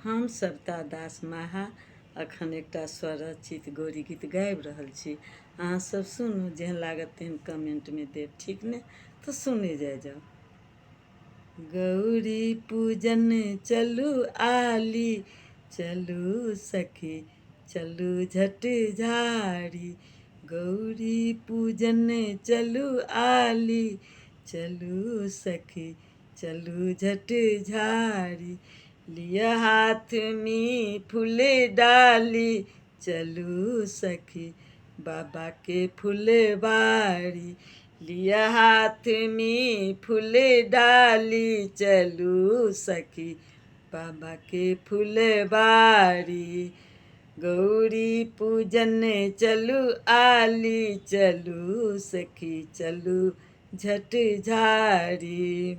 हम सविता दास माहा अखन एकटा स्वरचित गौरी गीत गाबि रहल छी। अहाँ सब सुनू, जेहन लागत तेहन कमेंट में देब, ठीक ने? तो सुने जाओ। गौरी पूजन चलू आली, चलू सखी चलू झट झाड़ी। गौरी पूजन चलू आली, चलू सखी चलू झट झाड़ी। लिया हाथ में फूल डाली, चलू सखी बाबा के फुलवारी। लिया हाथ में फूल डाली, चलू सखी बाबा के फुलवारी। गौरी पूजन चलू आली, चलू सखी चलू झट झाड़ी।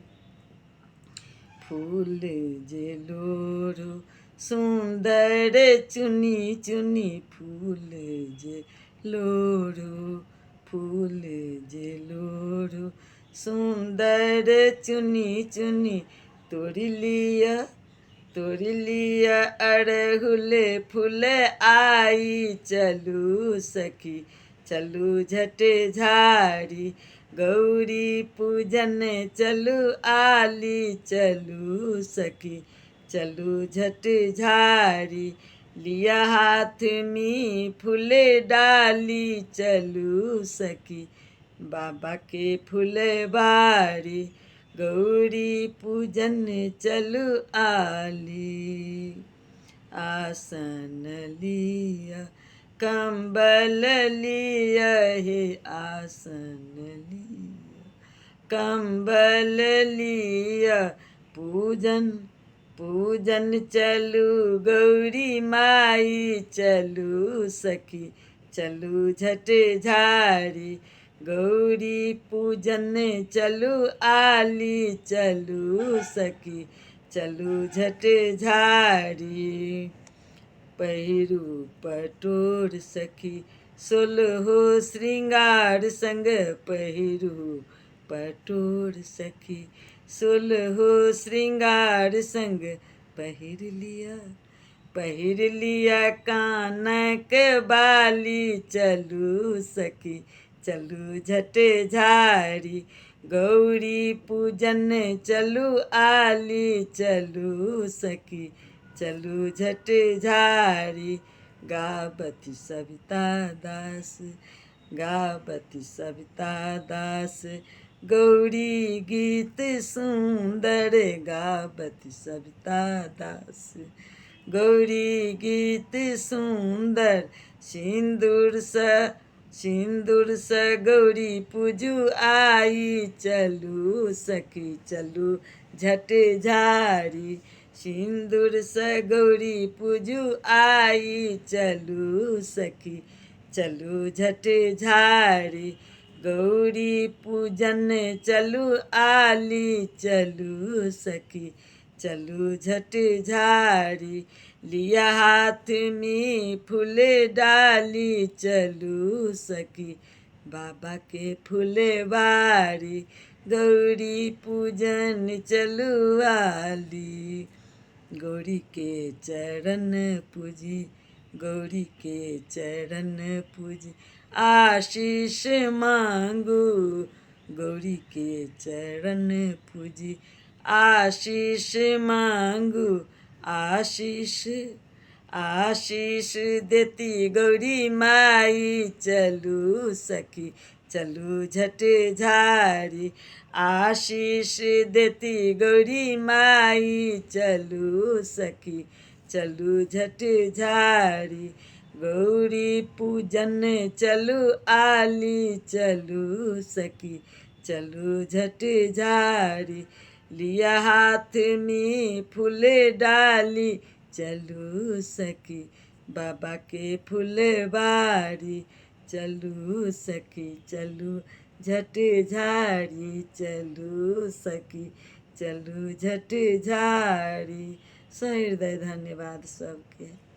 फूल जे लोढ़ू सुंदर चुनी चुनी, फूल जे लोढ़ू फूल जे लोढ़ू सुंदर चुनी चुनी। तोड़ लिया अड़हुल फूल आई, चलू सखी चलू झट झाड़ी। गौरी पूजन चलू आली, चलू सखी चलू झट झाड़ी। लिया हाथ में फूल डाली, चलू सखी बाबा के फुलवारी। गौरी पूजन चलू आली। आसन लिया कंबल लिया हे, आसन लिया कंबल लिया। पूजन चलू गौरी माई, चलू सखी चलू झट झाड़ी। गौरी पूजन चलू आली, चलू सखी चलू झट झाड़ी। पहिरू पटोर सखी सोलहो श्रृंगार संग, पहिरू पटोर सखी सोलहो श्रृंगार संग। पहिर लिया कानक बाली, चलू सखी चलू झट झाड़ी। गौरी पूजन चलू आली, चलू सखी चलू झट झाड़ी। गावती सविता दास, गावती सविता दास गौरी गीत सुंदर। गावती सविता दास गौरी गीत सुंदर। सिंदूर स गौरी पूजू आई, चलू सखी चलू झट झाड़ी। सिंदूर स गौरी पूजू आई, चलू सखी चलू झट झाड़ी। गौरी पूजन चलू आली, चलू सखी चलू झट झाड़ी। लिया हाथ में फूल डाली, चलू सखी बाबा के फुलवारी। गौरी पूजन चलू आली। गौरी के चरण पूजी, गौरी के चरण पूजी आशीष मांगू। गौरी के चरण पूजी आशीष मांगू। आशीष देती गौरी माई, चलू सखी चलू झट झाड़ी। आशीष देती गौरी माई, चलू सखी चलू झट झाड़ी। गौरी पूजन चलू आली, चलू सखी चलू झट झाड़ी। लिया हाथ में फूल डाली, चलू सखी बाबा के फुलवारी। चलू सखी चलू झट झाड़ी, चलू सखी चलू झट झाड़ी। सहृदय धन्यवाद सबके।